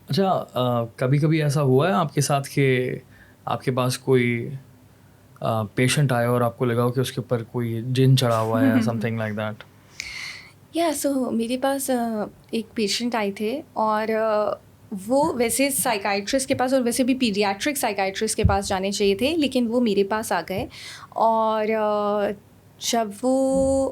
اچھا کبھی کبھی ایسا ہوا ہے آپ کے ساتھ کہ آپ کے پاس کوئی پیشنٹ آیا اور آپ کو لگا ہو کہ اس کے اوپر کوئی جن چڑھا ہوا ہے سم تھنگ لائک دیٹ؟ یا سو میرے پاس ایک پیشنٹ آئے تھے اور وہ ویسے سائیکائٹرسٹ کے پاس اور ویسے بھی پیڈیاٹرک سائیکائٹرسٹ کے پاس جانے چاہیے تھے، لیکن وہ میرے پاس آ گئے. اور جب وہ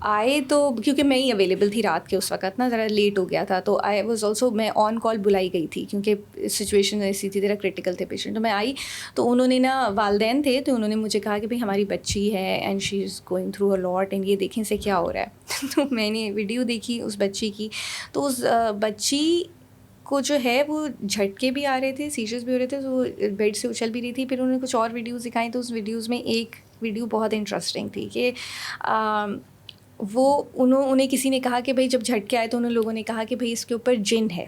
آئے تو کیونکہ میں ہی اویلیبل تھی رات کے اس وقت نا، ذرا لیٹ ہو گیا تھا، تو آئی واز آلسو میں آن کال بلائی گئی تھی کیونکہ سچویشن ایسی تھی، ذرا کرٹیکل تھے پیشنٹ. تو میں آئی تو انہوں نے نا والدین تھے، تو انہوں نے مجھے کہا کہ بھائی ہماری بچی ہے and she is going through a lot and یہ دیکھیں سے کیا ہو رہا ہے. تو میں نے ویڈیو دیکھی اس بچی کی، تو اس بچی کو جو ہے وہ جھٹکے بھی آ رہے تھے، سیجرز بھی ہو رہے تھے، تو وہ بیڈ سے اچھل بھی رہی تھی. پھر انہوں نے کچھ اور ویڈیوز دکھائیں، تو اس ویڈیوز میں ایک ویڈیو بہت انٹرسٹنگ تھی کہ وہ انہیں کسی نے کہا کہ بھائی جب جھٹکے آئے تو انہوں لوگوں نے کہا کہ بھائی اس کے اوپر جن ہے.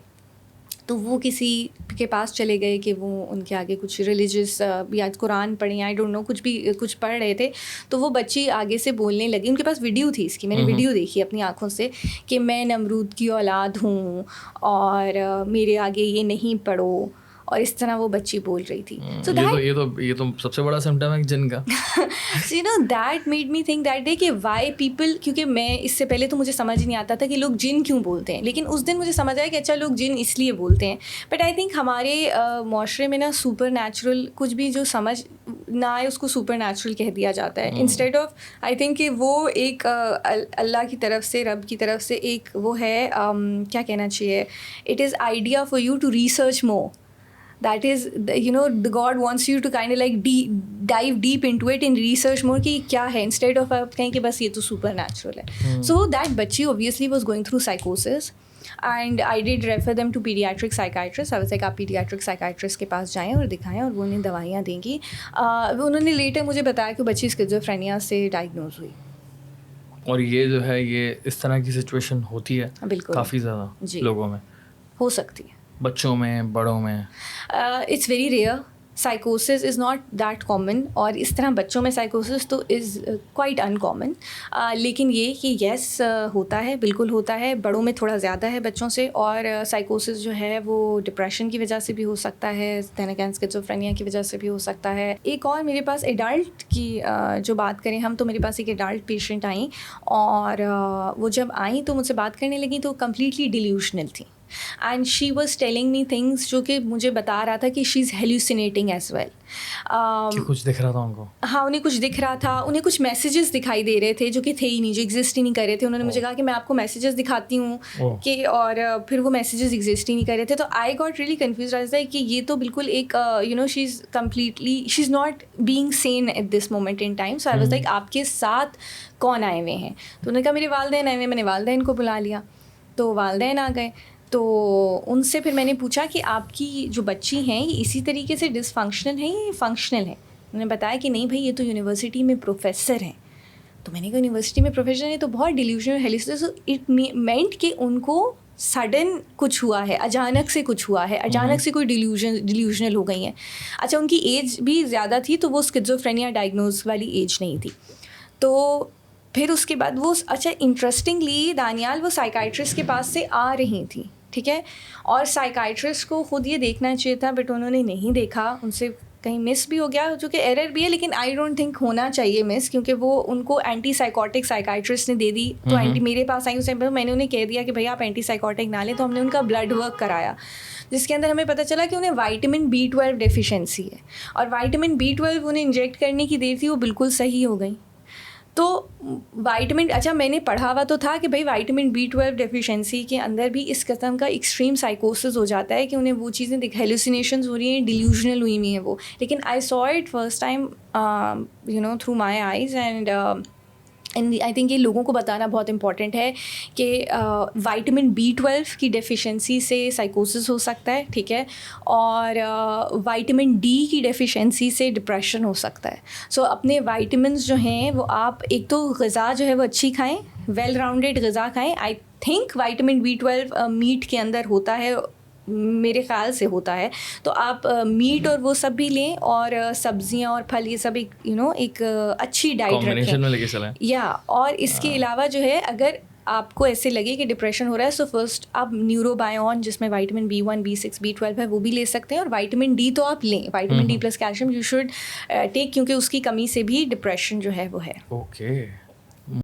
تو وہ کسی کے پاس چلے گئے کہ وہ ان کے آگے کچھ ریلیجیس یا قرآن پڑھیں، آئی ڈونٹ نو، کچھ پڑھ رہے تھے. تو وہ بچی آگے سے بولنے لگی، ان کے پاس ویڈیو تھی اس کی، میں نے ویڈیو دیکھی اپنی آنکھوں سے، کہ میں نمرود کی اولاد ہوں اور میرے آگے یہ نہیں پڑھو، اور اس طرح وہ بچی بول رہی تھی. سو یہ تو سب سے بڑا سمٹم ہے جن کا. You know that made me think that day کہ وائی پیپل، کیونکہ میں اس سے پہلے تو مجھے سمجھ نہیں آتا تھا کہ لوگ جن کیوں بولتے ہیں، لیکن اس دن مجھے سمجھ آیا کہ اچھا لوگ جن اس لیے بولتے ہیں. بٹ آئی تھنک ہمارے معاشرے میں نا سپر نیچرل کچھ بھی جو سمجھ نہ آئے اس کو سپر نیچرل کہہ دیا جاتا ہے، انسٹیڈ آف آئی تھنک کہ وہ ایک اللہ کی طرف سے، رب کی طرف سے ایک وہ ہے، کیا کہنا چاہیے، it is idea for you to research more. That is, you know, the God wants you to kind of like dive deep into it and research more کہ کیا ہے، instead of آپ کہیں کہ بس یہ تو سپر نیچرل ہے. So that بچی obviously was going through psychosis and I did refer them to pediatric psychiatrist. I was like آپ pediatric psychiatrist کے پاس جائیں اور دکھائیں اور وہ انہیں دوائیاں دیں گی. انہوں نے لیٹر مجھے بتایا کہ بچی اسکیزوفرینیا سے ڈائگنوز ہوئی. اور یہ جو ہے یہ اس طرح کی سچویشن ہوتی ہے بالکل کافی زیادہ لوگوں میں، ہو سکتی ہے، بچوں میں، بڑوں میں. It's very rare. سائیکوسس از ناٹ دیٹ کامن، اور اس طرح بچوں میں سائیکوسس تو از کوائٹ ان کامن. لیکن یہ کہ یس ہوتا ہے، بالکل ہوتا ہے، بڑوں میں تھوڑا زیادہ ہے بچوں سے. اور سائیکوسس جو ہے وہ ڈپریشن کی وجہ سے بھی ہو سکتا ہے، اسکیزوفرینیا کی وجہ سے بھی ہو سکتا ہے. ایک اور میرے پاس ایڈلٹ کی جو بات کریں ہم، تو میرے پاس ایک ایڈلٹ پیشنٹ آئیں، اور وہ جب آئیں تو مجھ سے بات کرنے لگیں تو کمپلیٹلی ڈیلیوشنل تھیں. And she was telling me things جو کہ مجھے بتا رہا تھا کہ شی از ہیلوسینیٹنگ ایز ویل. کچھ دکھ رہا تھا ان کو، ہاں انہیں کچھ دکھ رہا تھا، انہیں کچھ میسیجز دکھائی دے رہے تھے جو کہ تھے ہی نہیں، جو ایگزسٹ ہی نہیں کر رہے تھے. انہوں نے مجھے کہا کہ میں آپ کو میسیجز دکھاتی ہوں کہ، اور پھر وہ میسیجز ایگزسٹ ہی نہیں کر رہے تھے. تو آئی گاٹ ریئلی کنفیوز رہتا ہے کہ یہ تو بالکل ایک you know she is completely, she is not being seen at this moment in time. So I was like آپ کے ساتھ کون آئے ہوئے ہیں؟ تو انہوں نے کہا میرے والدین آئے ہوئے. میں نے والدین کو بلا لیا، تو والدین آ گئے. تو ان سے پھر میں نے پوچھا کہ آپ کی جو بچی ہیں یہ اسی طریقے سے ڈس فنکشنل ہیں یا فنکشنل ہیں؟ انہوں نے بتایا کہ نہیں بھائی یہ تو یونیورسٹی میں پروفیسر ہیں. تو میں نے کہا یونیورسٹی میں پروفیسر ہیں تو بہت ڈیلیوژنل ہیلوسینیشن. سو اٹ مینٹ کہ ان کو سڈن کچھ ہوا ہے، اچانک سے کچھ ہوا ہے، اچانک سے کوئی ڈیلیوژنل ہو گئی ہیں. اچھا ان کی ایج بھی زیادہ تھی، تو وہ اسکیزوفرینیا ڈائگنوز والی ایج نہیں تھی. تو پھر اس کے بعد وہ، اچھا انٹرسٹنگلی دانیال، وہ سائیکائٹرسٹ کے پاس سے آ رہی تھیں، ٹھیک ہے، اور سائیکائٹرسٹ کو خود یہ دیکھنا چاہیے تھا بٹ انہوں نے نہیں دیکھا. ان سے کہیں مس بھی ہو گیا، جو کہ ایرر بھی ہے، لیکن آئی ڈونٹ تھنک ہونا چاہیے مس، کیونکہ وہ ان کو اینٹی سائیکوٹک سائیکائٹرسٹ نے دے دی. تو میرے پاس آئی، اس ٹائم میں نے انہیں کہہ دیا کہ بھائی آپ اینٹی سائیکوٹک نہ لیں. تو ہم نے ان کا بلڈ ورک کرایا، جس کے اندر ہمیں پتہ چلا کہ انہیں وائٹامن B12 ڈیفیشنسی ہے، اور وائٹامن B12 انہیں انجیکٹ کرنے کی دیر تھی، وہ بالکل صحیح ہو گئی. تو وائٹامن، اچھا میں نے پڑھا ہوا تو تھا کہ بھائی وائٹامن B12 ڈیفیشنسی کے اندر بھی اس قسم کا ایکسٹریم سائیکوسس ہو جاتا ہے کہ انہیں وہ چیزیں ہیلوسینیشنز ہو رہی ہیں، ڈیلیوژنل ہوئی ہوئی ہیں وہ. لیکن I saw it first time you know through my eyes. And I think یہ لوگوں کو بتانا بہت امپورٹنٹ ہے کہ وائٹامن B12 کی ڈیفیشنسی سے سائیکوسس ہو سکتا ہے، ٹھیک ہے، اور وائٹامن D کی ڈیفیشنسی سے ڈپریشن ہو سکتا ہے. سو اپنے وائٹامنس جو ہیں وہ آپ ایک تو غذا جو ہے وہ اچھی کھائیں، ویل راؤنڈیڈ غذا کھائیں. I think vitamin B12 meat کے اندر ہوتا ہے، میرے خیال سے ہوتا ہے. تو آپ میٹ اور وہ سب بھی لیں، اور سبزیاں اور پھل، یہ سب ایک یو نو ایک اچھی ڈائٹ رکھیں. یا اور اس کے علاوہ جو ہے اگر آپ کو ایسے لگے کہ ڈپریشن ہو رہا ہے، سو فرسٹ آپ نیوروبایون جس میں وائٹامن B1 B6 B12 ہے وہ بھی لے سکتے ہیں، اور وائٹامن ڈی تو آپ لیں، vitamin D plus calcium you should take, کیونکہ اس کی کمی سے بھی ڈپریشن جو ہے وہ ہے. اوکے.